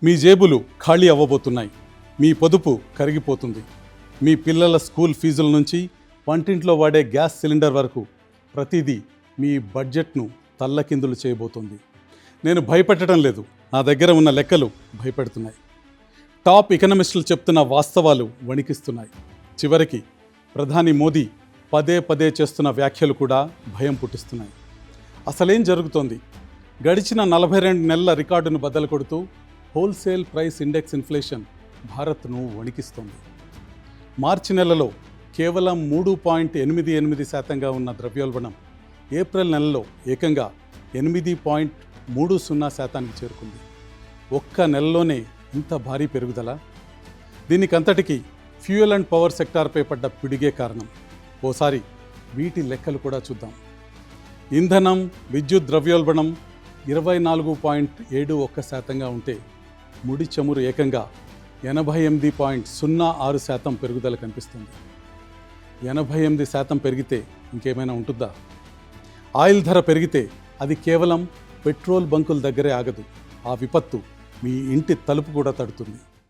మీ జేబులు ఖాళీ అవ్వబోతున్నాయి. మీ పొదుపు కరిగిపోతుంది. మీ పిల్లల స్కూల్ ఫీజుల నుంచి వంటింట్లో వాడే గ్యాస్ సిలిండర్ వరకు ప్రతిదీ మీ బడ్జెట్ను తల్లకిందులు చేయబోతుంది. నేను భయపెట్టడం లేదు, నా దగ్గర ఉన్న లెక్కలు భయపెడుతున్నాయి. టాప్ ఎకనమిస్టులు చెప్తున్న వాస్తవాలు వణికిస్తున్నాయి. చివరికి ప్రధాని మోదీ పదే పదే చేస్తున్న వ్యాఖ్యలు కూడా భయం పుట్టిస్తున్నాయి. అసలేం జరుగుతోంది? గడిచిన 42 నెలల రికార్డును బద్దలు కొడుతూ హోల్సేల్ ప్రైస్ ఇండెక్స్ ఇన్ఫ్లేషన్ భారత్ను వణికిస్తోంది. మార్చి నెలలో కేవలం 3.88% ఉన్న ద్రవ్యోల్బణం ఏప్రిల్ నెలలో ఏకంగా 8.30% చేరుకుంది. ఒక్క నెలలోనే ఇంత భారీ పెరుగుదల? దీనికంతటికీ ఫ్యూయల్ అండ్ పవర్ సెక్టార్పై పడ్డ పిడిగే కారణం. ఓసారి వీటి లెక్కలు కూడా చూద్దాం. ఇంధనం, విద్యుత్ ద్రవ్యోల్బణం 24.71% ఉంటే ముడి చమురు ఏకంగా 88.06% పెరుగుదల కనిపిస్తుంది. 88% పెరిగితే ఇంకేమైనా ఉంటుందా? ఆయిల్ ధర పెరిగితే అది కేవలం పెట్రోల్ బంకుల దగ్గరే ఆగదు. ఆ విపత్తు మీ ఇంటి తలుపు కూడా తడుతుంది.